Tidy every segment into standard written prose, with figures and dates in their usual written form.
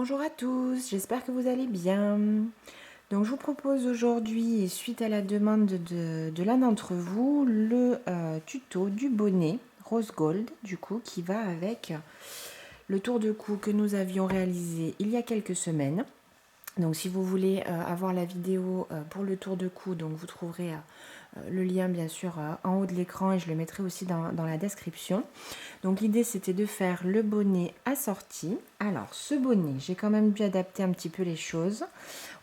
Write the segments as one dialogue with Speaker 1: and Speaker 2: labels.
Speaker 1: Bonjour à tous, j'espère que vous allez bien. Donc je vous propose aujourd'hui, suite à la demande de l'un d'entre vous, le tuto du bonnet rose gold, du coup, qui va avec le tour de cou que nous avions réalisé il y a quelques semaines. Donc si vous voulez avoir la vidéo pour le tour de cou, donc vous trouverez le lien bien sûr en haut de l'écran et je le mettrai aussi dans la description. Donc l'idée c'était de faire le bonnet assorti. Alors ce bonnet, j'ai quand même dû adapter un petit peu les choses.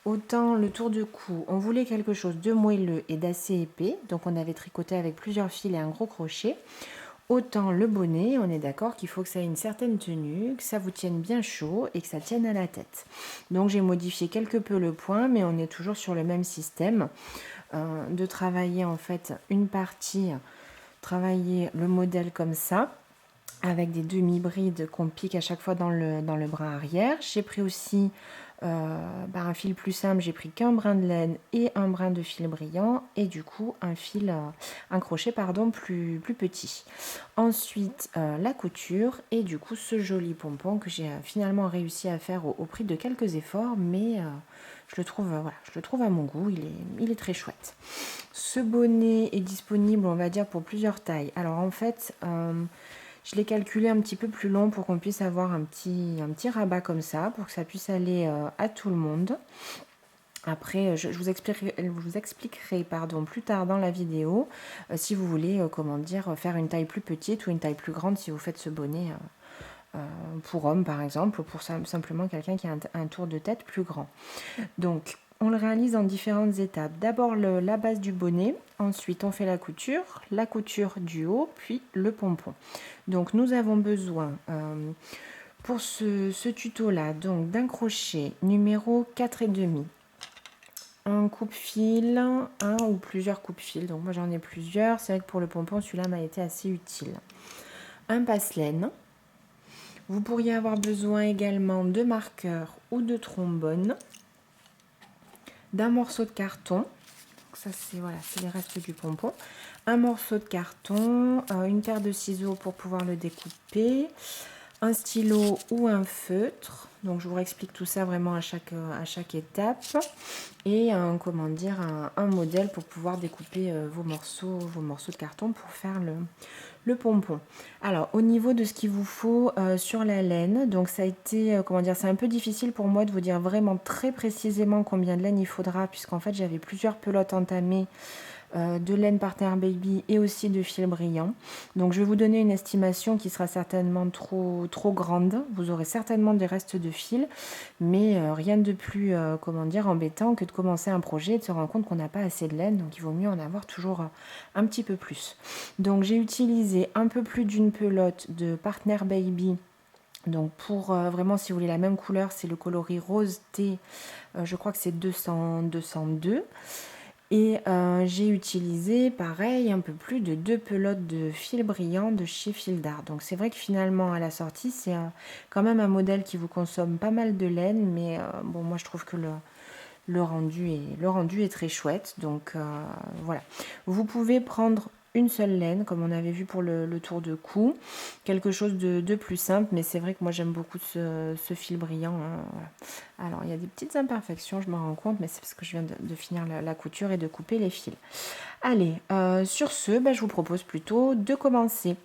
Speaker 1: Autant le tour de cou, on voulait quelque chose de moelleux et d'assez épais. Donc on avait tricoté avec plusieurs fils et un gros crochet. Autant le bonnet, on est d'accord qu'il faut que ça ait une certaine tenue, que ça vous tienne bien chaud et que ça tienne à la tête. Donc j'ai modifié quelque peu le point, mais on est toujours sur le même système de travailler en fait une partie, travailler le modèle comme ça, avec des demi-brides qu'on pique à chaque fois dans le brin arrière. J'ai pris aussi un fil plus simple, j'ai pris qu'un brin de laine et un brin de fil brillant et du coup un crochet plus petit. Ensuite la couture et du coup ce joli pompon que j'ai finalement réussi à faire au prix de quelques efforts, mais je le trouve à mon goût, il est très chouette. Ce bonnet est disponible, on va dire, pour plusieurs tailles. Alors en fait, je l'ai calculé un petit peu plus long pour qu'on puisse avoir un petit rabat comme ça, pour que ça puisse aller à tout le monde. Après, je vous expliquerai plus tard dans la vidéo si vous voulez faire une taille plus petite ou une taille plus grande si vous faites ce bonnet pour homme par exemple, ou pour simplement quelqu'un qui a un tour de tête plus grand. Donc, on le réalise en différentes étapes. D'abord la base du bonnet, ensuite on fait la couture du haut, puis le pompon. Donc nous avons besoin pour ce tuto-là d'un crochet numéro 4,5, un coupe-fil, un ou plusieurs coupe-fils. Donc moi j'en ai plusieurs, c'est vrai que pour le pompon celui-là m'a été assez utile. Un passe-laine. Vous pourriez avoir besoin également de marqueurs ou de trombone, d'un morceau de carton. Ça c'est les restes du pompon. Un morceau de carton, une paire de ciseaux pour pouvoir le découper, un stylo ou un feutre. Donc je vous explique tout ça vraiment à chaque étape. Et un modèle pour pouvoir découper vos morceaux de carton pour faire le pompon. Alors au niveau de ce qu'il vous faut sur la laine, donc ça a été c'est un peu difficile pour moi de vous dire vraiment très précisément combien de laine il faudra, puisqu'en fait j'avais plusieurs pelotes entamées de laine Partner Baby et aussi de fil brillant. Donc je vais vous donner une estimation qui sera certainement trop grande. Vous aurez certainement des restes de fil, mais rien de plus embêtant que de commencer un projet et de se rendre compte qu'on n'a pas assez de laine, donc il vaut mieux en avoir toujours un petit peu plus. Donc j'ai utilisé un peu plus d'une pelote de Partner Baby. Donc pour vraiment, si vous voulez la même couleur, c'est le coloris rose thé, je crois que c'est 202. Et j'ai utilisé, pareil, un peu plus de 2 pelotes de fil brillant de chez Fil d'Art. Donc c'est vrai que finalement, à la sortie, c'est quand même un modèle qui vous consomme pas mal de laine. Mais bon, moi, je trouve que le rendu est très chouette. Donc voilà. Vous pouvez prendre une seule laine, comme on avait vu pour le tour de cou. Quelque chose de plus simple, mais c'est vrai que moi j'aime beaucoup ce fil brillant. Hein, voilà. Alors il y a des petites imperfections, je me rends compte, mais c'est parce que je viens de finir la couture et de couper les fils. Allez, sur ce, je vous propose plutôt de commencer.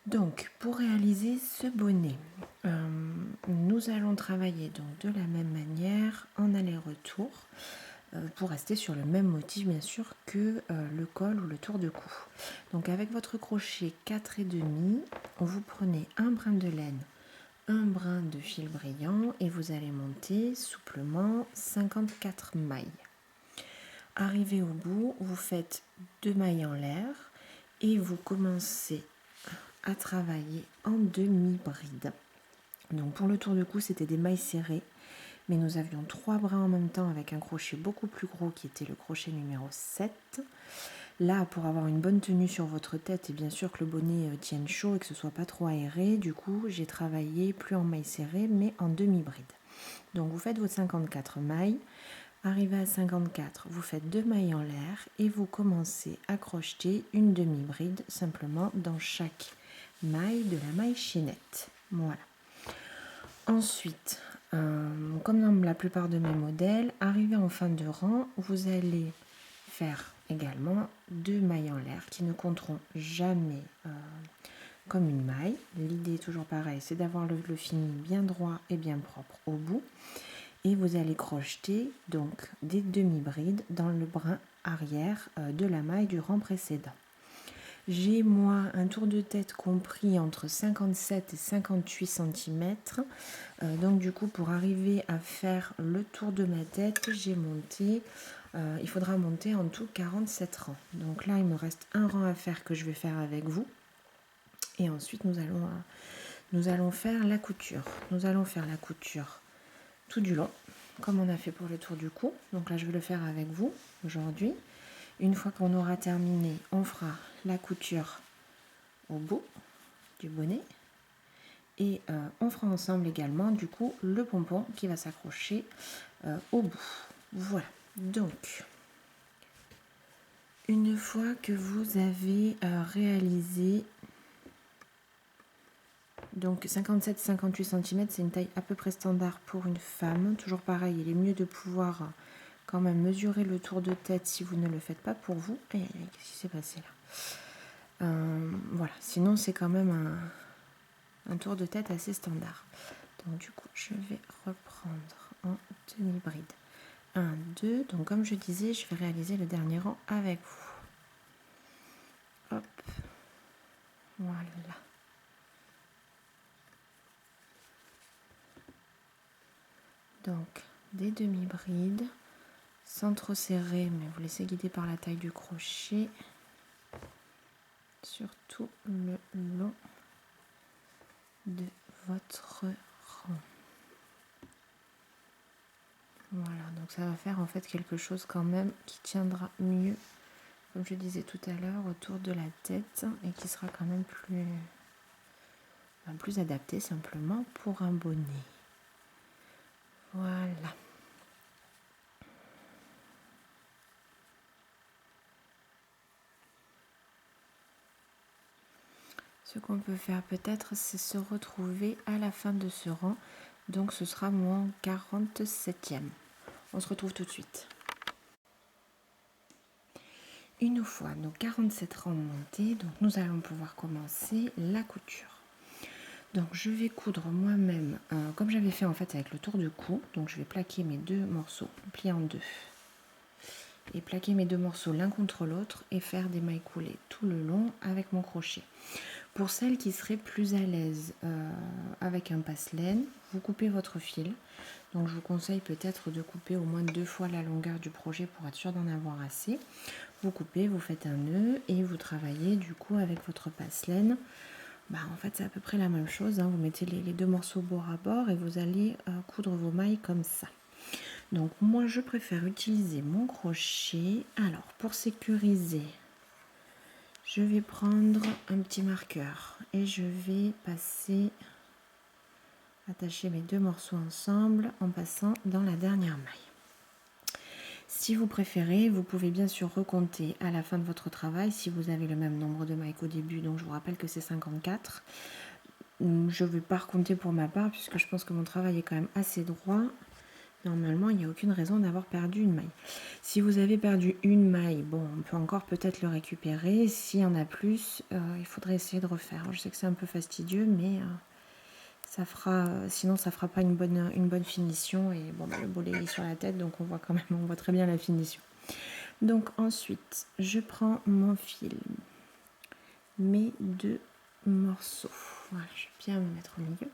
Speaker 1: Donc, pour réaliser ce bonnet, nous allons travailler donc de la même manière en aller-retour pour rester sur le même motif bien sûr que le col ou le tour de cou. Donc avec votre crochet 4,5, vous prenez un brin de laine, un brin de fil brillant et vous allez monter souplement 54 mailles. Arrivé au bout, vous faites 2 mailles en l'air et vous commencez à travailler en demi-bride. Donc pour le tour de cou, c'était des mailles serrées, mais nous avions 3 brins en même temps avec un crochet beaucoup plus gros qui était le crochet numéro 7. Là, pour avoir une bonne tenue sur votre tête et bien sûr que le bonnet tienne chaud et que ce soit pas trop aéré, du coup j'ai travaillé plus en mailles serrées mais en demi-bride. Donc vous faites vos 54 mailles. Arrivé à 54, vous faites 2 mailles en l'air et vous commencez à crocheter une demi-bride simplement dans chaque maille de la maille chaînette. Voilà. Ensuite, comme dans la plupart de mes modèles, arrivé en fin de rang, vous allez faire également 2 mailles en l'air qui ne compteront jamais comme une maille. L'idée est toujours pareille, c'est d'avoir le fini bien droit et bien propre au bout. Et vous allez crocheter donc des demi-brides dans le brin arrière de la maille du rang précédent. J'ai moi un tour de tête compris entre 57 et 58 cm. Donc du coup pour arriver à faire le tour de ma tête, j'ai monté, il faudra monter en tout 47 rangs. Donc là il me reste un rang à faire que je vais faire avec vous. Et ensuite nous allons faire la couture. Nous allons faire la couture tout du long, comme on a fait pour le tour du cou. Donc là je vais le faire avec vous aujourd'hui. Une fois qu'on aura terminé, on fera la couture au bout du bonnet et on fera ensemble également du coup le pompon qui va s'accrocher au bout. Voilà, donc une fois que vous avez réalisé donc 57-58 cm, c'est une taille à peu près standard pour une femme. Toujours pareil, il est mieux de pouvoir quand même mesurer le tour de tête si vous ne le faites pas pour vous. Qu'est-ce qui s'est passé là? Voilà, sinon c'est quand même un tour de tête assez standard. Donc du coup, je vais reprendre en demi-bride. 1, 2, donc comme je disais, je vais réaliser le dernier rang avec vous. Hop, voilà. Donc des demi-brides, sans trop serrer, mais vous laissez guider par la taille du crochet, sur tout le long de votre rang. Voilà, donc ça va faire en fait quelque chose quand même qui tiendra mieux, comme je disais tout à l'heure, autour de la tête et qui sera quand même plus adapté simplement pour un bonnet. Voilà. Ce qu'on peut faire peut-être, c'est se retrouver à la fin de ce rang. Donc ce sera mon 47e. On se retrouve tout de suite. Une fois nos 47 rangs montés, donc nous allons pouvoir commencer la couture. Donc je vais coudre moi-même, comme j'avais fait en fait avec le tour de cou. Donc je vais plaquer mes 2 morceaux, plier en 2. Et plaquer mes 2 morceaux l'un contre l'autre et faire des mailles coulées tout le long avec mon crochet. Pour celles qui seraient plus à l'aise avec un passe-laine, vous coupez votre fil. Donc je vous conseille peut-être de couper au moins 2 fois la longueur du projet pour être sûr d'en avoir assez. Vous coupez, vous faites un nœud et vous travaillez du coup avec votre passe-laine. En fait c'est à peu près la même chose, hein. Vous mettez les 2 morceaux bord à bord et vous allez coudre vos mailles comme ça. Donc moi je préfère utiliser mon crochet. Alors pour sécuriser, je vais prendre un petit marqueur et je vais attacher mes 2 morceaux ensemble en passant dans la dernière maille. Si vous préférez, vous pouvez bien sûr recompter à la fin de votre travail si vous avez le même nombre de mailles qu'au début. Donc je vous rappelle que c'est 54. Je ne vais pas recompter pour ma part puisque je pense que mon travail est quand même assez droit. Normalement, il n'y a aucune raison d'avoir perdu une maille. Si vous avez perdu une maille, bon, on peut encore peut-être le récupérer. S'il y en a plus, il faudrait essayer de refaire. Je sais que c'est un peu fastidieux, mais sinon ça fera pas une bonne finition. Et bon, le bolet est sur la tête, donc on voit très bien la finition. Donc ensuite, je prends mon fil, mes 2 morceaux. Voilà, je vais bien me mettre au milieu.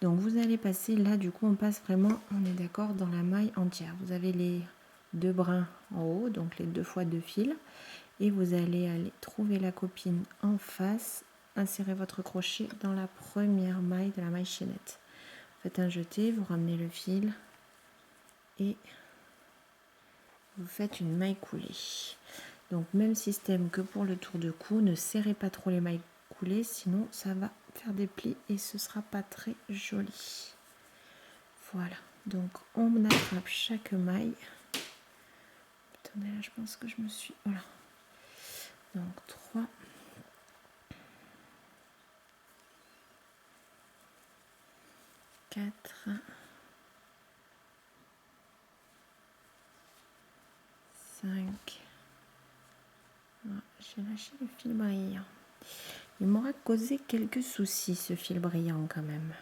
Speaker 1: Donc vous allez passer là, du coup on passe vraiment, on est d'accord, dans la maille entière. Vous avez les 2 brins en haut, donc les 2 fois 2 fils, et vous allez aller trouver la copine en face, insérer votre crochet dans la première maille de la maille chaînette. Faites un jeté, vous ramenez le fil et vous faites une maille coulée. Donc même système que pour le tour de cou, ne serrez pas trop les mailles coulées, sinon ça va faire des plis et ce sera pas très joli. Voilà, donc on attrape chaque maille. Attendez, là je pense que je me suis... Voilà. Donc 3. 4, 5. J'ai lâché le fil brillant. Il m'aura causé quelques soucis ce fil brillant quand même.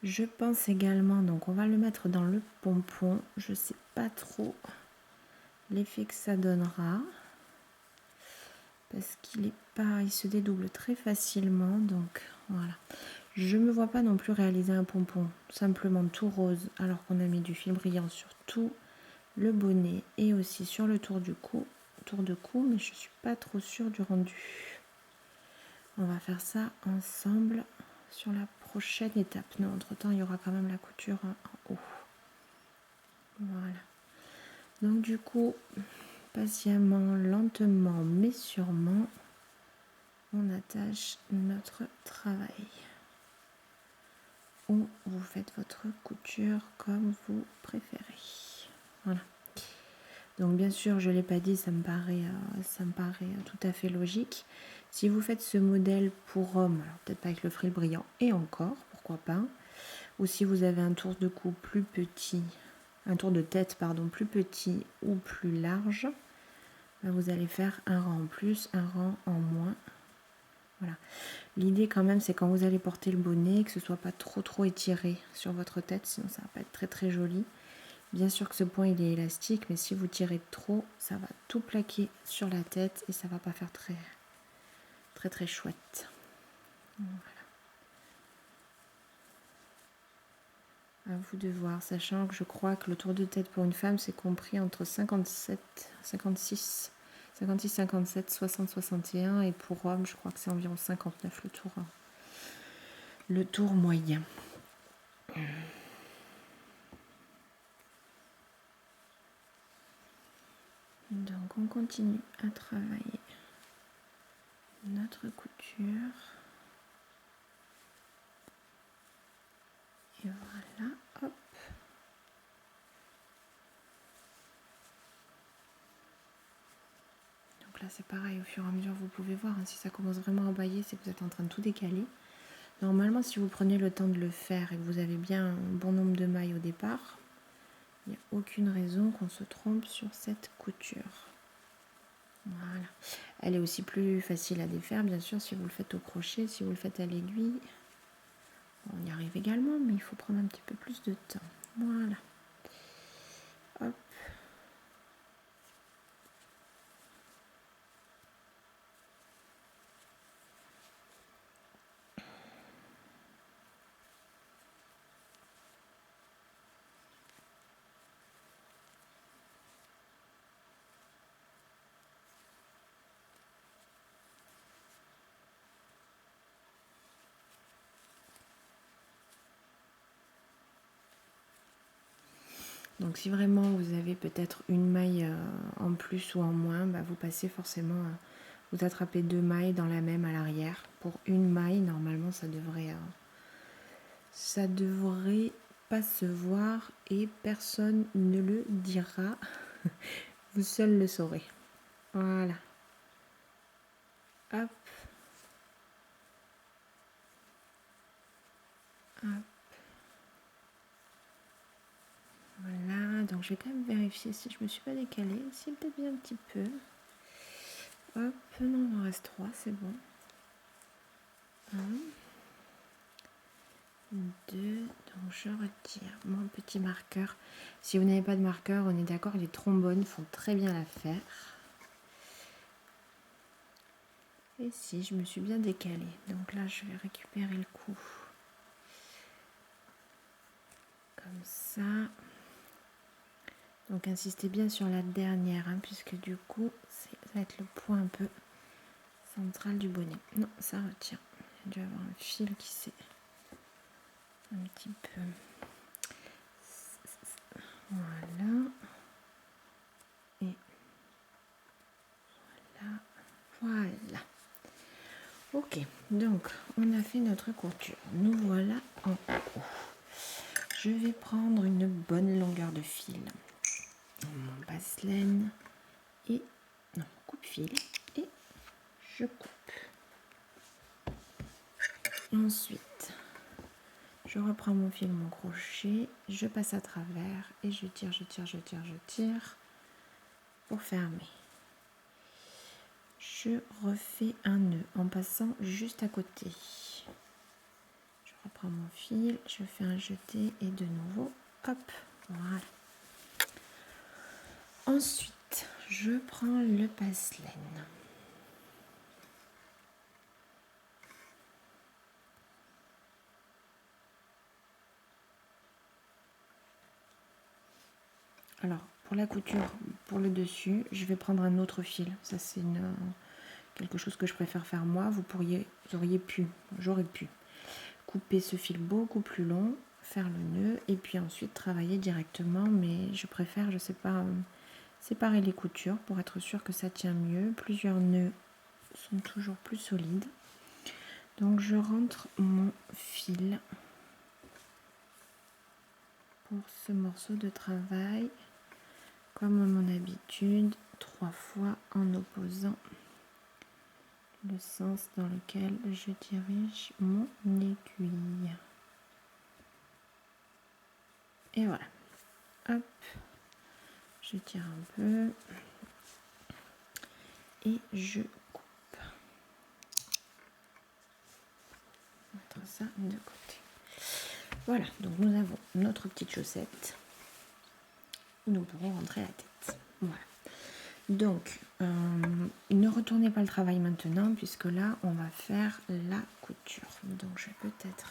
Speaker 1: Je pense également, donc on va le mettre dans le pompon. Je ne sais pas trop l'effet que ça donnera. Parce qu'il est pas, il se dédouble très facilement. Donc voilà. Je ne me vois pas non plus réaliser un pompon simplement tout rose alors qu'on a mis du fil brillant sur tout le bonnet et aussi sur le tour du cou. Tour de cou, mais je suis pas trop sûre du rendu. On va faire ça ensemble sur la prochaine étape. Non, entre temps il y aura quand même la couture en haut. Voilà. Donc du coup, patiemment, lentement mais sûrement, on attache notre travail. Ou vous faites votre couture comme vous préférez. Voilà. Donc bien sûr, je ne l'ai pas dit, ça me paraît tout à fait logique. Si vous faites ce modèle pour homme, alors peut-être pas avec le fil brillant, et encore, pourquoi pas. Ou si vous avez un tour de cou plus petit, un tour de tête, pardon, plus petit ou plus large, ben vous allez faire un rang en plus, un rang en moins. Voilà. L'idée quand même, c'est quand vous allez porter le bonnet, que ce soit pas trop étiré sur votre tête, sinon ça va pas être très joli. Bien sûr que ce point il est élastique, mais si vous tirez trop, ça va tout plaquer sur la tête et ça va pas faire très chouette. Voilà. À vous de voir, sachant que je crois que le tour de tête pour une femme c'est compris entre 56, 57, 60, 61 et pour homme je crois que c'est environ 59 le tour moyen. Donc on continue à travailler notre couture. Et voilà, hop. Donc là c'est pareil, au fur et à mesure vous pouvez voir, hein, si ça commence vraiment à bailler, c'est que vous êtes en train de tout décaler. Normalement si vous prenez le temps de le faire et que vous avez bien un bon nombre de mailles au départ, il n'y a aucune raison qu'on se trompe sur cette couture. Voilà. Elle est aussi plus facile à défaire, bien sûr, si vous le faites au crochet. Si vous le faites à l'aiguille, on y arrive également, mais il faut prendre un petit peu plus de temps. Voilà. Hop. Donc si vraiment vous avez peut-être une maille en plus ou en moins, bah, vous passez forcément, vous attrapez 2 mailles dans la même à l'arrière. Pour une maille, normalement ça devrait pas se voir et personne ne le dira. Vous seul le saurez. Voilà. Hop. Hop. Voilà, donc je vais quand même vérifier si je me suis pas décalée. Si, peut-être bien un petit peu. Hop, non, il en reste 3, c'est bon. 1, 2, donc je retire mon petit marqueur. Si vous n'avez pas de marqueur, on est d'accord, les trombones font très bien l'affaire. Et si, je me suis bien décalée. Donc là, je vais récupérer le coup. Comme ça. Donc insistez bien sur la dernière, hein, puisque du coup, ça va être le point un peu central du bonnet. Non, ça retient. Il y a dû avoir un fil qui s'est un petit peu... Voilà. Et voilà. Voilà. Ok, donc on a fait notre couture. Nous voilà en haut. Je vais prendre une bonne longueur de fil. Mon basse-laine et... Non, coupe-fil. Et je coupe. Ensuite, Je reprends mon fil, mon crochet, je passe à travers et je tire, je tire, je tire, je tire pour fermer. Je refais un nœud en passant juste à côté. Je reprends mon fil, je fais un jeté et de nouveau, hop, voilà. Ensuite, je prends le passe-laine. Alors, pour la couture, pour le dessus, je vais prendre un autre fil. Ça, c'est quelque chose que je préfère faire moi. J'aurais pu couper ce fil beaucoup plus long, faire le nœud et puis ensuite travailler directement. Mais je préfère, je sais pas, séparer les coutures pour être sûr que ça tient mieux. Plusieurs nœuds sont toujours plus solides. Donc, je rentre mon fil pour ce morceau de travail. Comme à mon habitude, 3 fois en opposant le sens dans lequel je dirige mon aiguille. Et voilà. Hop. Je tire un peu. Et je coupe. On va mettre ça de côté. Voilà. Donc nous avons notre petite chaussette où nous pourrons rentrer la tête. Voilà. Donc, ne retournez pas le travail maintenant puisque là, on va faire la couture. Donc, je vais peut-être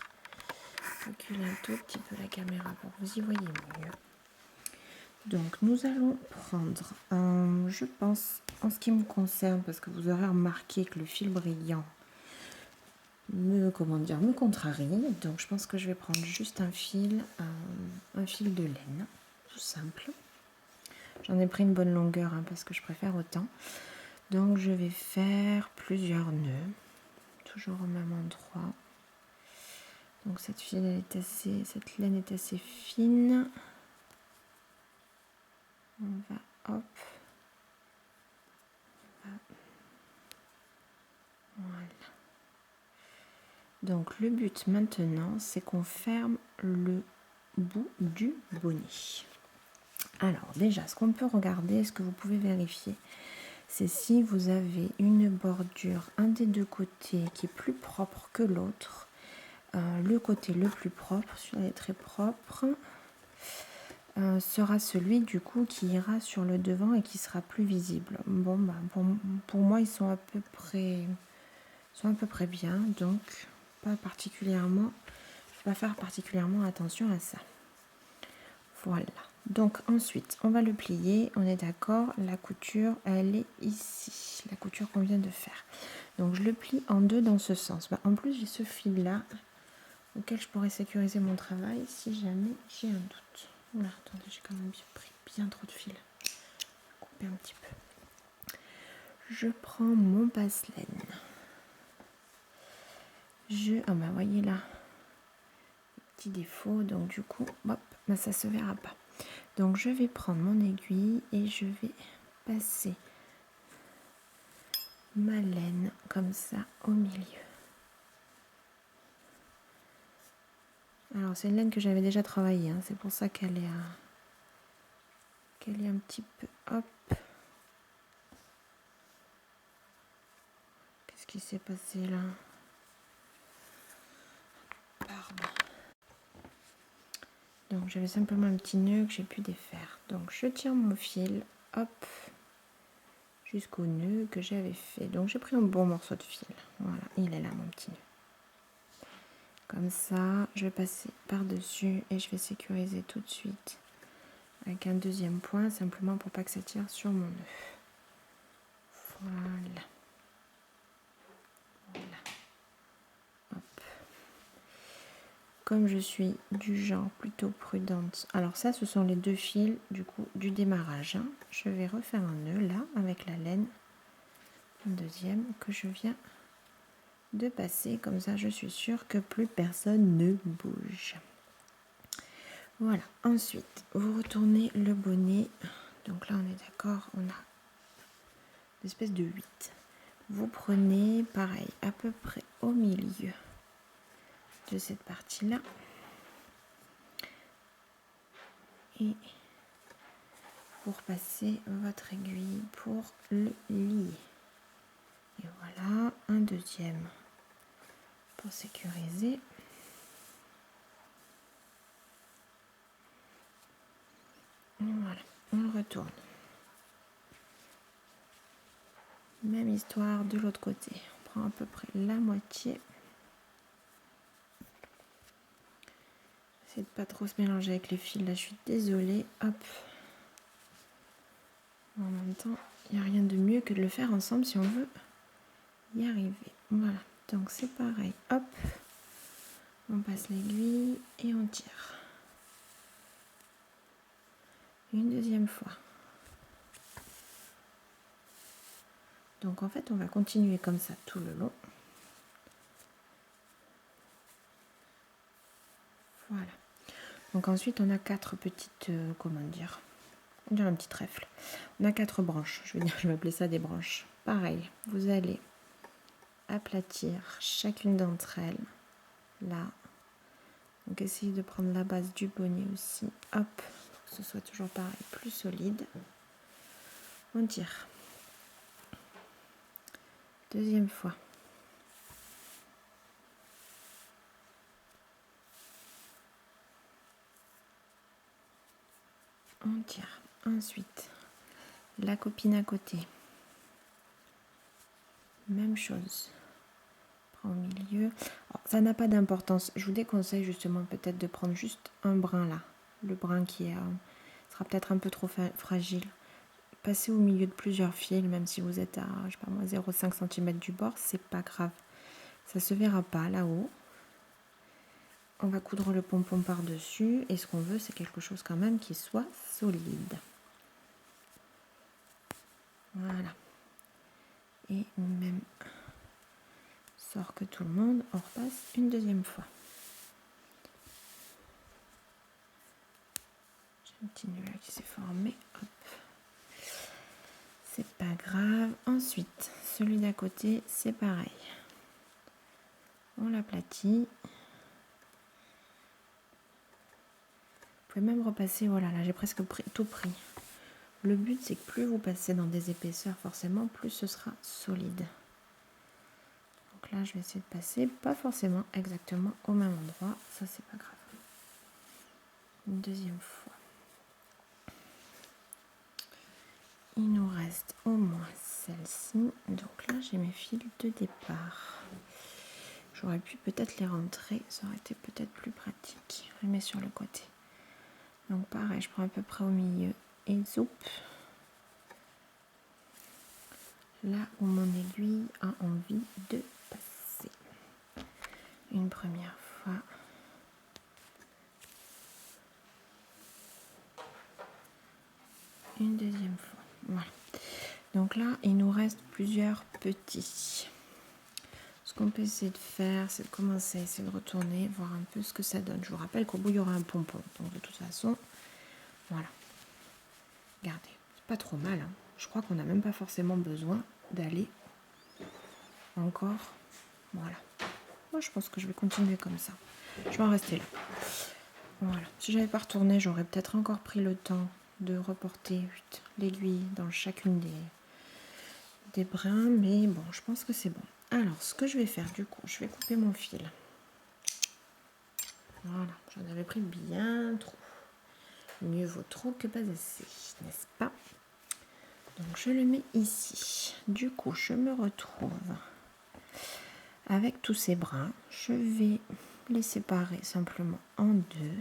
Speaker 1: reculer un tout petit peu la caméra pour que vous y voyez mieux. Donc, nous allons prendre, je pense, en ce qui me concerne, parce que vous aurez remarqué que le fil brillant me contrarie. Donc, je pense que je vais prendre juste un fil de laine, tout simple. J'en ai pris une bonne longueur parce que je préfère autant. Donc je vais faire plusieurs nœuds, toujours au même endroit. Donc cette laine est assez fine. On va hop. Voilà. Donc le but maintenant, c'est qu'on ferme le bout du bonnet. Alors déjà, ce qu'on peut regarder, ce que vous pouvez vérifier, c'est si vous avez une bordure, un des deux côtés qui est plus propre que l'autre. Le côté le plus propre, celui-là est très propre, sera celui du coup qui ira sur le devant et qui sera plus visible. Bon, bah, pour moi, ils sont à peu près bien, donc pas particulièrement, je vais pas faire particulièrement attention à ça. Voilà. Donc ensuite, on va le plier. On est d'accord, la couture, elle est ici, la couture qu'on vient de faire. Donc je le plie en deux dans ce sens. Bah, en plus, j'ai ce fil-là auquel je pourrais sécuriser mon travail si jamais j'ai un doute. Oula, attendez, j'ai quand même pris bien trop de fil. Je vais couper un petit peu. Je prends mon passe-laine. Ah bah voyez là, petit défaut, donc du coup, hop, bah ça se verra pas. Donc je vais prendre mon aiguille et je vais passer ma laine comme ça au milieu. Alors c'est une laine que j'avais déjà travaillée, hein, c'est pour ça qu'elle est un petit peu, hop. Qu'est-ce qui s'est passé là? Pardon. Donc j'avais simplement un petit nœud que j'ai pu défaire. Donc je tire mon fil, hop, jusqu'au nœud que j'avais fait. Donc j'ai pris un bon morceau de fil. Voilà, il est là mon petit nœud. Comme ça, je vais passer par-dessus et je vais sécuriser tout de suite avec un deuxième point, simplement pour pas que ça tire sur mon nœud. Voilà. Voilà. Hop. Comme je suis du genre plutôt prudente, alors ça, ce sont les deux fils du coup du démarrage. Hein. Je vais refaire un nœud là avec la laine, un deuxième que je viens de passer, comme ça je suis sûre que plus personne ne bouge. Voilà, ensuite vous retournez le bonnet, donc là on est d'accord, on a une espèce de 8. Vous prenez pareil à peu près au milieu de cette partie là et pour passer votre aiguille pour le lier. Et voilà, un deuxième pour sécuriser. Et voilà, on le retourne. Même histoire de l'autre côté. On prend à peu près la moitié. Essayez de pas trop se mélanger avec les fils, là je suis désolée. Hop. En même temps, il n'y a rien de mieux que de le faire ensemble si on veut y arriver. Voilà, donc c'est pareil. Hop. On passe l'aiguille et on tire. Une deuxième fois. Donc en fait, on va continuer comme ça tout le long. Voilà. Donc ensuite, on a 4 petites, comment dire, on dirait un petit trèfle. On a 4 branches, je vais appeler ça des branches. Pareil, vous allez aplatir chacune d'entre elles, là. Donc essayez de prendre la base du bonnet aussi, hop, pour que ce soit toujours pareil, plus solide. On tire. Deuxième fois. On tire. Ensuite, la copine à côté. Même chose. Prends au milieu. Alors, ça n'a pas d'importance. Je vous déconseille justement peut-être de prendre juste un brin là. Le brin qui est, sera peut-être un peu trop fragile. Passez au milieu de plusieurs fils, même si vous êtes à, je sais pas moi, 0,5 cm du bord, c'est pas grave. Ça se verra pas là-haut. On va coudre le pompon par-dessus et ce qu'on veut, c'est quelque chose quand même qui soit solide. Voilà. Et même sort que tout le monde, on repasse une deuxième fois. J'ai un petit nœud là qui s'est formé. Hop. C'est pas grave. Ensuite, celui d'à côté, c'est pareil. On l'aplatit. Vous pouvez même repasser, voilà, là j'ai presque tout pris. Le but c'est que plus vous passez dans des épaisseurs, forcément, plus ce sera solide. Donc là, je vais essayer de passer, pas forcément exactement au même endroit, ça c'est pas grave. Une deuxième fois. Il nous reste au moins celle-ci. Donc là, j'ai mes fils de départ. J'aurais pu peut-être les rentrer, ça aurait été peut-être plus pratique. Je les mets sur le côté. Donc pareil, je prends à peu près au milieu et zoup. Là où mon aiguille a envie de passer. Une première fois. Une deuxième fois. Voilà. Donc là, il nous reste plusieurs petits. Ce qu'on peut essayer de faire, c'est de commencer à essayer de retourner, voir un peu ce que ça donne. Je vous rappelle qu'au bout, il y aura un pompon. Donc de toute façon, voilà. Regardez, c'est pas trop mal. Hein. Je crois qu'on n'a même pas forcément besoin d'aller encore. Voilà. Moi, je pense que je vais continuer comme ça. Je vais en rester là. Voilà. Si j'avais pas retourné, j'aurais peut-être encore pris le temps de reporter l'aiguille dans chacune des brins. Mais bon, je pense que c'est bon. Alors, ce que je vais faire, du coup, je vais couper mon fil. Voilà. J'en avais pris bien trop. Mieux vaut trop que pas assez, n'est-ce pas? Donc, je le mets ici. Du coup, je me retrouve avec tous ces brins. Je vais les séparer simplement en deux.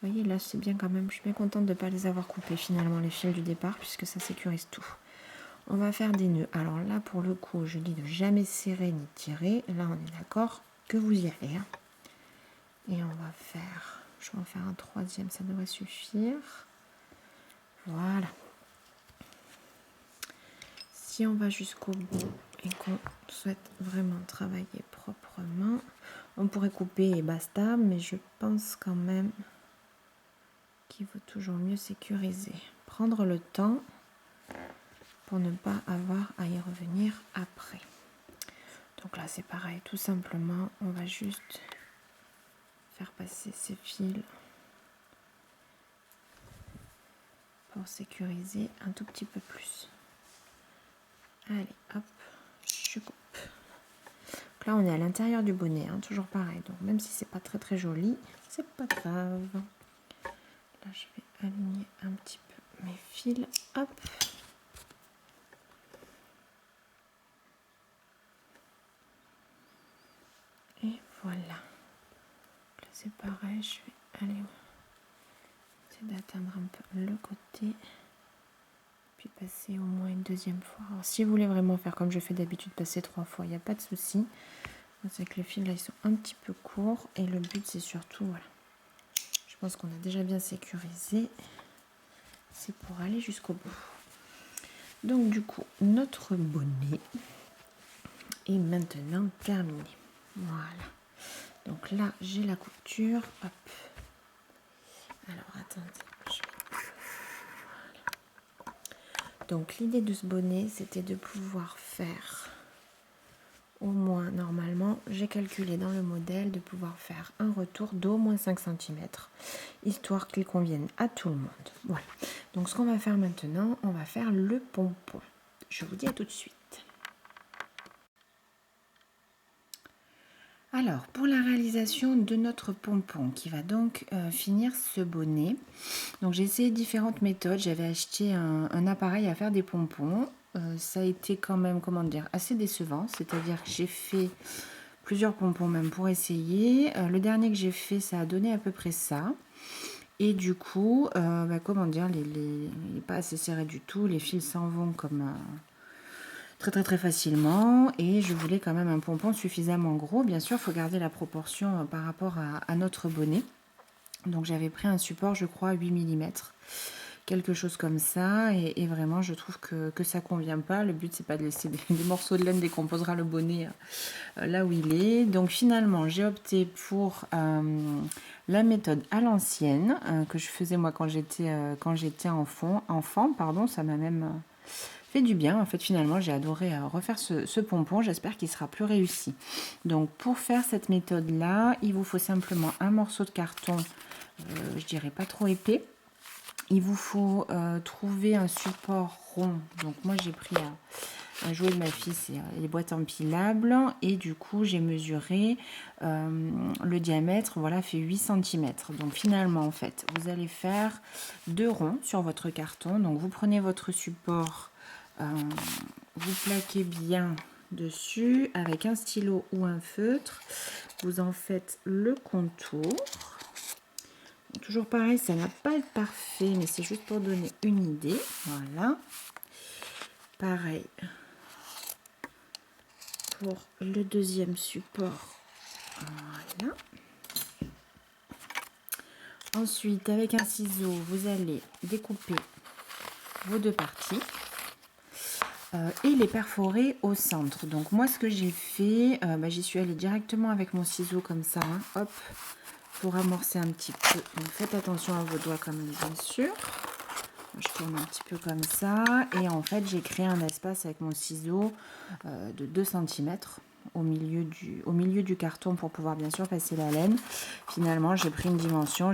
Speaker 1: Vous voyez, là, c'est bien quand même. Je suis bien contente de ne pas les avoir coupés finalement, les fils du départ, puisque ça sécurise tout. On va faire des nœuds. Alors là, pour le coup, je dis de jamais serrer ni tirer. Là, on est d'accord que vous y allez. Hein. Et on va faire... Je vais en faire un troisième, ça devrait suffire. Voilà. Si on va jusqu'au bout et qu'on souhaite vraiment travailler proprement, on pourrait couper et basta, mais je pense quand même qu'il vaut toujours mieux sécuriser. Prendre le temps pour ne pas avoir à y revenir après. Donc là, c'est pareil, tout simplement, on va juste faire passer ces fils pour sécuriser un tout petit peu plus. Allez, hop, je coupe. Donc là, on est à l'intérieur du bonnet, hein, toujours pareil. Donc même si c'est pas très très joli, c'est pas grave. Là, je vais aligner un petit peu mes fils. Hop. Et voilà. Là, c'est pareil, je vais aller essayer d'atteindre un peu le côté. Puis passer au moins une deuxième fois. Alors, si vous voulez vraiment faire comme je fais d'habitude, passer 3 fois, il n'y a pas de souci. C'est que les fils là, ils sont un petit peu courts. Et le but, c'est surtout, voilà. Je pense qu'on a déjà bien sécurisé. C'est pour aller jusqu'au bout. Donc, du coup, notre bonnet est maintenant terminé. Voilà. Donc là, j'ai la couture. Hop. Alors, attendez. Voilà. Donc, l'idée de ce bonnet, c'était de pouvoir faire, au moins, normalement, j'ai calculé dans le modèle, de pouvoir faire un retour d'au moins 5 cm, histoire qu'il convienne à tout le monde. Voilà. Donc, ce qu'on va faire maintenant, on va faire le pompon. Je vous dis à tout de suite. Alors, pour la réalisation de notre pompon qui va donc finir ce bonnet, donc j'ai essayé différentes méthodes. J'avais acheté un appareil à faire des pompons. Ça a été quand même, comment dire, assez décevant. C'est-à-dire que j'ai fait plusieurs pompons même pour essayer. Le dernier que j'ai fait, ça a donné à peu près ça. Et du coup, comment dire, il n'est pas assez serré du tout. Les fils s'en vont comme... très facilement, et je voulais quand même un pompon suffisamment gros. Bien sûr, il faut garder la proportion par rapport à notre bonnet. Donc j'avais pris un support, je crois, 8 mm, quelque chose comme ça, et vraiment je trouve que ça convient pas. Le but, c'est pas de laisser des morceaux de laine décomposera le bonnet là où il est. Donc finalement, j'ai opté pour la méthode à l'ancienne que je faisais moi quand j'étais enfant, pardon. Ça m'a même fait du bien. En fait, finalement, j'ai adoré refaire ce pompon. J'espère qu'il sera plus réussi. Donc, pour faire cette méthode-là, il vous faut simplement un morceau de carton, je dirais pas trop épais. Il vous faut trouver un support rond. Donc, moi, j'ai pris un jouet de ma fille, c'est les boîtes empilables. Et du coup, j'ai mesuré le diamètre, voilà, fait 8 cm. Donc, finalement, en fait, vous allez faire 2 ronds sur votre carton. Donc, vous prenez votre support, vous plaquez bien dessus avec un stylo ou un feutre. Vous en faites le contour. Toujours pareil, ça n'a pas être parfait, mais c'est juste pour donner une idée. Voilà. Pareil pour le deuxième support. Voilà. Ensuite, avec un ciseau, vous allez découper vos deux parties et les perforer au centre. Donc moi, ce que j'ai fait, j'y suis allée directement avec mon ciseau comme ça, hein, hop, pour amorcer un petit peu. Donc faites attention à vos doigts quand même, bien sûr. Je tourne un petit peu comme ça, et en fait j'ai créé un espace avec mon ciseau de 2 cm au milieu du carton pour pouvoir bien sûr passer la laine. Finalement, j'ai pris une dimension,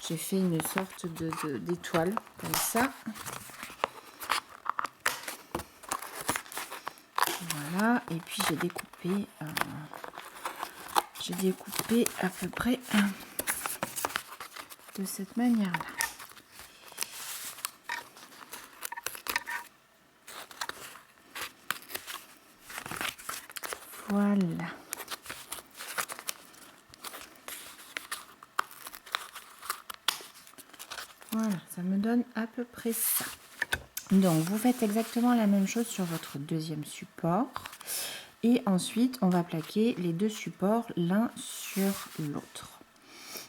Speaker 1: j'ai fait une sorte d'étoile comme ça. Voilà, et puis j'ai découpé à peu près de cette manière-là. Voilà. Voilà, ça me donne à peu près ça. Donc, vous faites exactement la même chose sur votre deuxième support. Et ensuite, on va plaquer les deux supports l'un sur l'autre.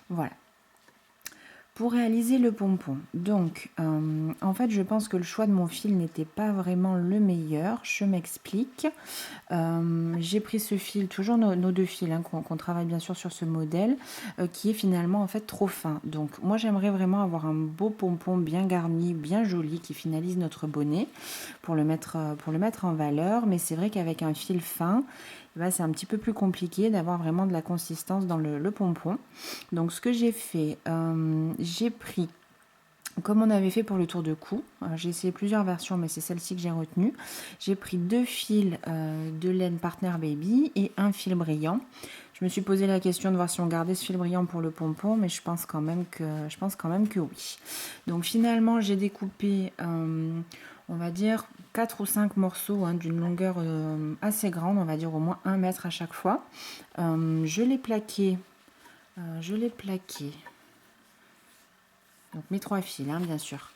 Speaker 1: Voilà. Pour réaliser le pompon, donc en fait je pense que le choix de mon fil n'était pas vraiment le meilleur. Je m'explique. J'ai pris ce fil, toujours nos deux fils hein, qu'on travaille bien sûr sur ce modèle, qui est finalement en fait trop fin. Donc moi j'aimerais vraiment avoir un beau pompon bien garni, bien joli, qui finalise notre bonnet pour le mettre en valeur. Mais c'est vrai qu'avec un fil fin, c'est un petit peu plus compliqué d'avoir vraiment de la consistance dans le pompon. Donc ce que j'ai fait, j'ai pris Comme on avait fait pour le tour de cou, j'ai essayé plusieurs versions, mais c'est celle-ci que j'ai retenue. J'ai pris 2 fils de laine Partner Baby et un fil brillant. Je me suis posé la question de voir si on gardait ce fil brillant pour le pompon, mais je pense quand même que oui. Donc finalement, j'ai découpé, on va dire, 4 ou 5 morceaux d'une longueur assez grande, on va dire au moins 1 mètre à chaque fois. Je l'ai plaqué. Donc mes 3 fils, bien sûr.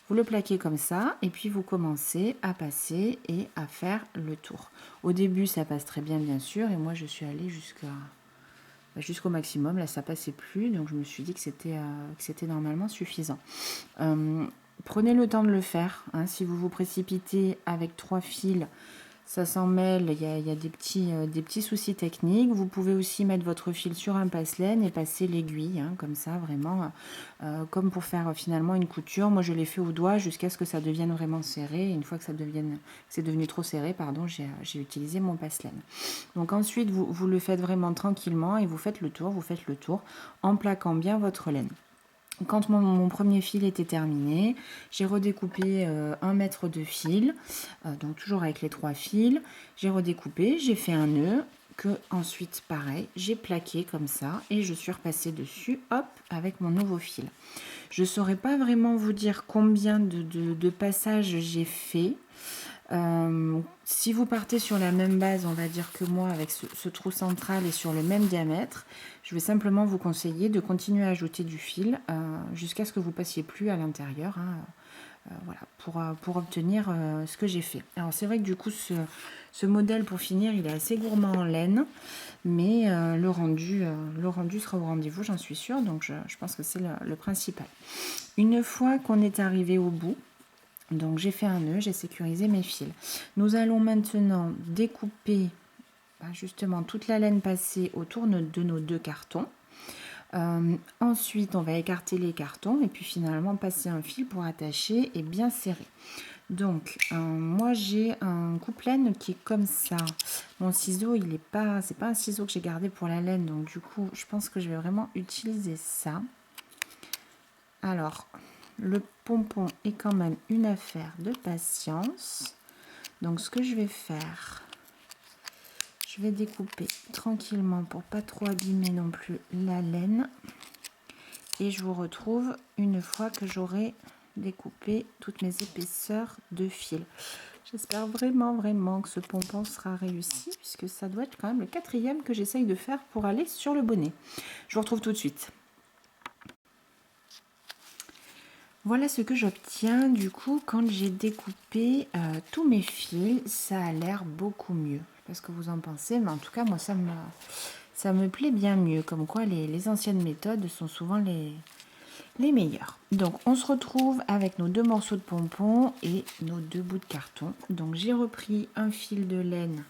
Speaker 1: Vous le plaquez comme ça et puis vous commencez à passer et à faire le tour. Au début, ça passe très bien, bien sûr, et moi je suis allée jusqu'au maximum. Là, ça passait plus, donc je me suis dit que c'était normalement suffisant. Prenez le temps de le faire. Si vous vous précipitez avec 3 fils, ça s'en mêle, il y a des petits soucis techniques. Vous pouvez aussi mettre votre fil sur un passe-laine et passer l'aiguille, comme ça, vraiment, comme pour faire finalement une couture. Moi, je l'ai fait au doigt jusqu'à ce que ça devienne vraiment serré. Et une fois que c'est devenu trop serré, pardon, j'ai utilisé mon passe-laine. Donc ensuite, vous le faites vraiment tranquillement et vous faites le tour en plaquant bien votre laine. Quand mon premier fil était terminé, j'ai redécoupé 1 mètre de fil, donc toujours avec les 3 fils. J'ai redécoupé, j'ai fait un nœud, que ensuite pareil, j'ai plaqué comme ça et je suis repassée dessus, hop, avec mon nouveau fil. Je ne saurais pas vraiment vous dire combien de passages j'ai fait. Si vous partez sur la même base, on va dire que moi, avec ce trou central et sur le même diamètre, je vais simplement vous conseiller de continuer à ajouter du fil jusqu'à ce que vous passiez plus à l'intérieur, voilà, pour obtenir ce que j'ai fait. Alors c'est vrai que du coup, ce modèle pour finir, il est assez gourmand en laine, mais le rendu sera au rendez-vous, j'en suis sûre, donc je pense que c'est le principal. Une fois qu'on est arrivé au bout, donc j'ai fait un nœud, j'ai sécurisé mes fils. Nous allons maintenant découper justement toute la laine passée autour de nos 2 cartons. Ensuite, on va écarter les cartons et puis finalement passer un fil pour attacher et bien serrer. Donc, moi j'ai un coupe-laine qui est comme ça. Mon ciseau, c'est pas un ciseau que j'ai gardé pour la laine, donc du coup, je pense que je vais vraiment utiliser ça. Alors, le pompon est quand même une affaire de patience. Donc, ce que je vais faire, je vais découper tranquillement pour pas trop abîmer non plus la laine. Et je vous retrouve une fois que j'aurai découpé toutes mes épaisseurs de fil. J'espère vraiment, vraiment que ce pompon sera réussi, puisque ça doit être quand même le 4e que j'essaye de faire pour aller sur le bonnet. Je vous retrouve tout de suite. Voilà ce que j'obtiens du coup quand j'ai découpé tous mes fils. Ça a l'air beaucoup mieux. Je ne sais pas ce que vous en pensez, mais en tout cas moi ça me plaît bien mieux. Comme quoi les anciennes méthodes sont souvent les meilleures. Donc on se retrouve avec nos 2 morceaux de pompon et nos 2 bouts de carton. Donc j'ai repris un fil de laine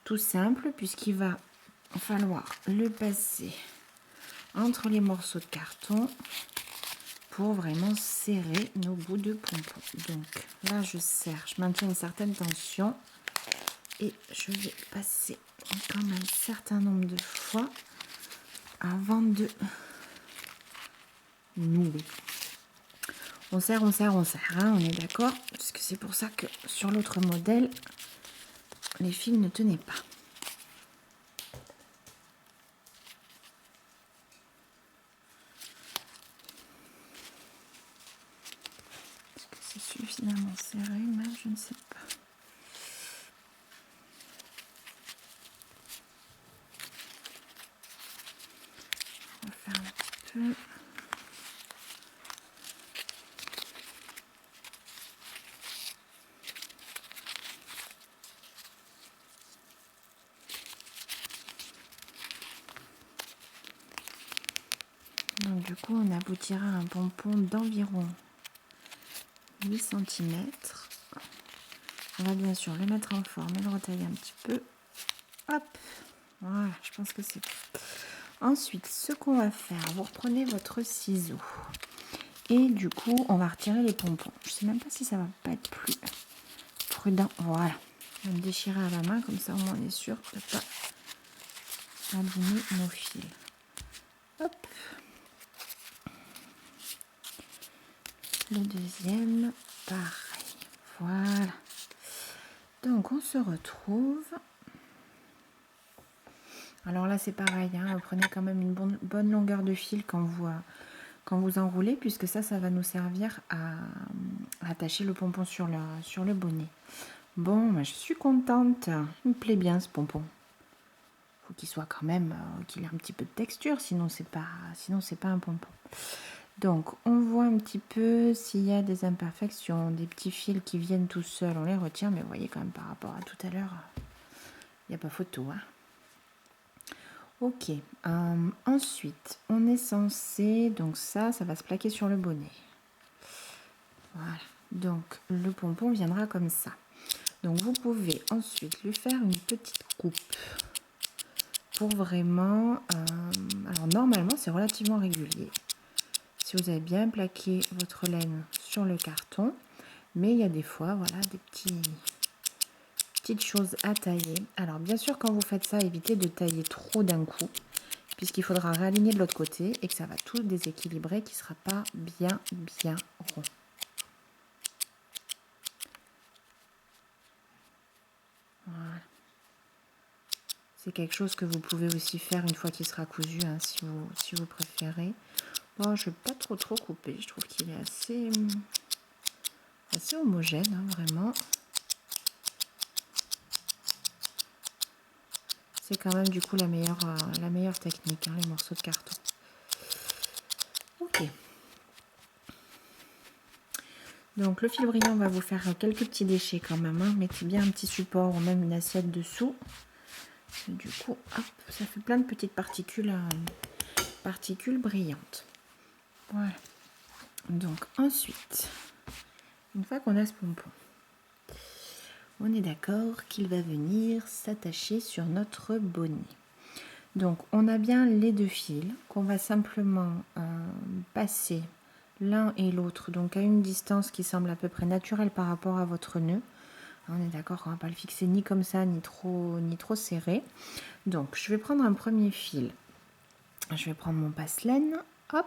Speaker 1: tout simple puisqu'il va falloir le passer entre les morceaux de carton pour vraiment serrer nos bouts de pompon. Donc là je serre, je maintiens une certaine tension et je vais passer quand même un certain nombre de fois avant de nouer. On serre, on est d'accord, parce que c'est pour ça que sur l'autre modèle, les fils ne tenaient pas. Est-ce que c'est suffisamment serré? Mais je ne sais pas. On va faire un petit peu. Donc du coup, on aboutira à un pompon d'environ 8 cm. On va bien sûr le mettre en forme et le retailler un petit peu. Hop, voilà, je pense que c'est bon. Ensuite, ce qu'on va faire, vous reprenez votre ciseau et du coup, on va retirer les pompons. Je ne sais même pas si ça va pas être plus prudent. Voilà, on va me déchirer à la main, comme ça au moins on est sûr de ne pas abîmer nos fils. Hop. le deuxième, pareil. Voilà. Donc, on se retrouve. Alors là, c'est pareil. Hein, prenez quand même une bonne longueur de fil quand vous enroulez, puisque ça va nous servir à attacher le pompon sur le bonnet. Bon, bah, je suis contente. Il me plaît bien ce pompon. Faut qu'il soit quand même, qu'il ait un petit peu de texture, sinon c'est pas un pompon. Donc, on voit un petit peu s'il y a des imperfections, des petits fils qui viennent tout seuls, on les retient, mais vous voyez quand même par rapport à tout à l'heure, il n'y a pas photo. Hein. Ok, ensuite, on est censé, donc ça va se plaquer sur le bonnet. Voilà, donc le pompon viendra comme ça. Donc, vous pouvez ensuite lui faire une petite coupe pour vraiment, alors normalement, c'est relativement régulier. Si vous avez bien plaqué votre laine sur le carton, mais il y a des fois, voilà, des petites choses à tailler. Alors bien sûr, quand vous faites ça, évitez de tailler trop d'un coup, puisqu'il faudra réaligner de l'autre côté et que ça va tout déséquilibrer, qui ne sera pas bien rond. Voilà. C'est quelque chose que vous pouvez aussi faire une fois qu'il sera cousu, hein, si vous préférez. Bon, je ne vais pas trop couper, je trouve qu'il est assez homogène, hein, vraiment. C'est quand même du coup la meilleure technique, hein, les morceaux de carton. Ok. Donc le fil brillant va vous faire quelques petits déchets quand même. Hein. Mettez bien un petit support ou même une assiette dessous. Et du coup, hop, ça fait plein de petites particules brillantes. Voilà. Donc ensuite, une fois qu'on a ce pompon, on est d'accord qu'il va venir s'attacher sur notre bonnet. Donc on a bien les deux fils qu'on va simplement passer l'un et l'autre, donc à une distance qui semble à peu près naturelle par rapport à votre nœud. On est d'accord qu'on ne va pas le fixer ni comme ça, ni trop serré. Donc je vais prendre un premier fil. Je vais prendre mon passe-laine. Hop.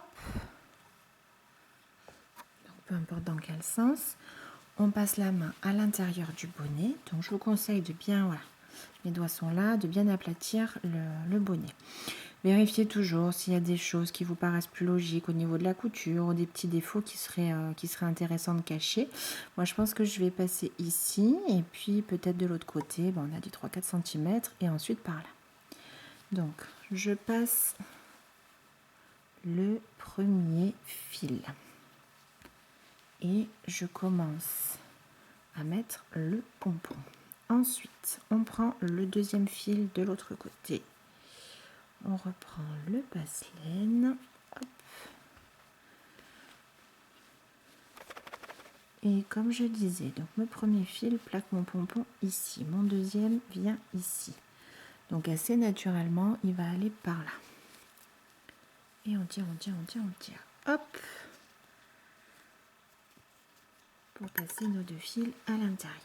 Speaker 1: Donc, peu importe dans quel sens. On passe la main à l'intérieur du bonnet. Donc je vous conseille de bien, voilà, mes doigts sont là, de bien aplatir le bonnet. Vérifiez toujours s'il y a des choses qui vous paraissent plus logiques au niveau de la couture ou des petits défauts qui seraient intéressants de cacher. Moi, je pense que je vais passer ici et puis peut-être de l'autre côté. Bon, on a dit 3-4 cm et ensuite par là. Donc, je passe le premier fil et je commence à mettre le pompon. Ensuite, on prend le deuxième fil de l'autre côté. On reprend le passe-laine. Et comme je disais, donc mon premier fil plaque mon pompon ici. Mon deuxième vient ici. Donc assez naturellement, il va aller par là. Et on tire. Hop. Pour passer nos deux fils à l'intérieur.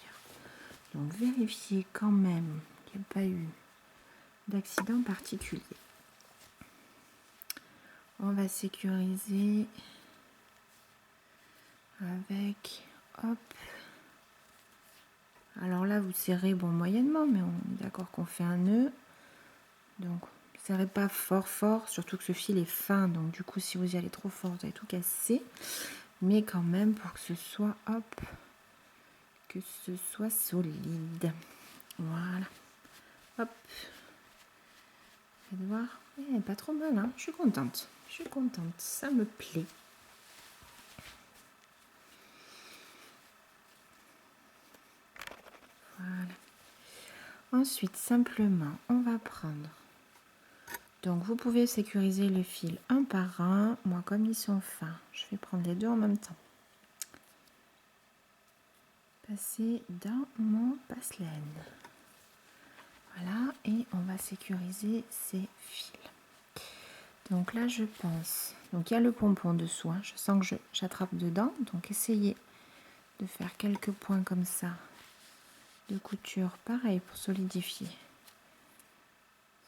Speaker 1: Donc vérifiez quand même qu'il n'y a pas eu d'accident particulier. On va sécuriser avec, hop. Alors là, vous serrez moyennement, mais on est d'accord qu'on fait un nœud. Donc, ne serrez pas fort, surtout que ce fil est fin. Donc, du coup, si vous y allez trop fort, vous allez tout casser. Mais quand même, pour que ce soit, hop, que ce soit solide. Voilà. Hop. Vous allez voir, pas trop mal, hein. Je suis contente. Ça me plaît. Voilà. Ensuite, simplement, on va prendre. Donc, vous pouvez sécuriser le fil un par un. Moi, comme ils sont fins, je vais prendre les deux en même temps. Passer dans mon passe-laine. Voilà, et on va sécuriser ces fils. Donc là, je pense. Donc, il y a le pompon dessous. Hein. Je sens que j'attrape dedans. Donc, essayez de faire quelques points comme ça de couture. Pareil pour solidifier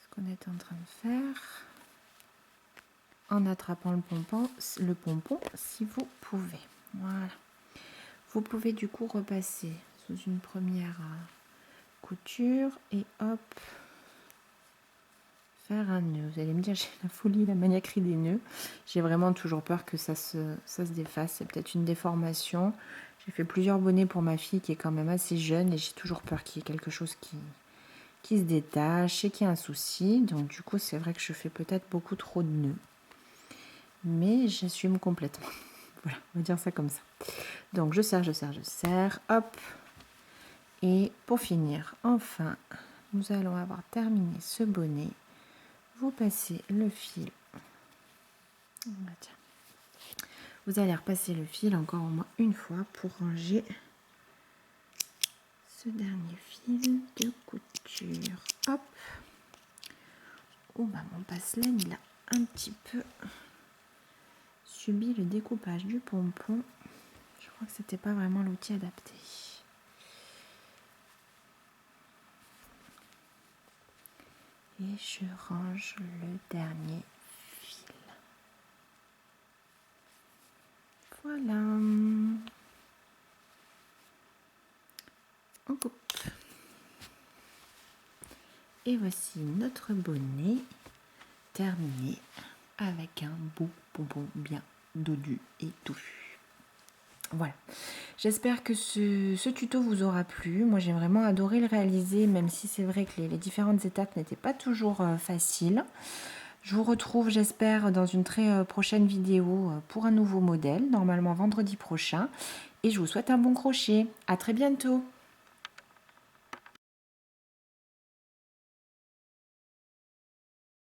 Speaker 1: ce qu'on est en train de faire. En attrapant le pompon si vous pouvez. Voilà. Vous pouvez du coup repasser sous une première couture et hop, faire un nœud. Vous allez me dire, j'ai la folie, la maniaquerie des nœuds. J'ai vraiment toujours peur que ça se défasse. C'est peut-être une déformation. J'ai fait plusieurs bonnets pour ma fille qui est quand même assez jeune et j'ai toujours peur qu'il y ait quelque chose qui se détache et qu'il y ait un souci. Donc du coup, c'est vrai que je fais peut-être beaucoup trop de nœuds. Mais j'assume complètement. Voilà, on va dire ça comme ça. Donc je serre, hop. Et pour finir, enfin, nous allons avoir terminé ce bonnet. Vous passez le fil. Vous allez repasser le fil encore au moins une fois pour ranger ce dernier fil de couture. Hop. Oh bah mon passe-laine, il a un petit peu subi le découpage du pompon. Je crois que c'était pas vraiment l'outil adapté. Et je range le dernier fil. Voilà. On coupe. Et voici notre bonnet terminé avec un beau pompon bien dodu et touffu. Voilà, j'espère que ce tuto vous aura plu. Moi j'ai vraiment adoré le réaliser, même si c'est vrai que les différentes étapes n'étaient pas toujours faciles. Je vous retrouve, j'espère, dans une très prochaine vidéo pour un nouveau modèle, normalement vendredi prochain. Et je vous souhaite un bon crochet. À très bientôt.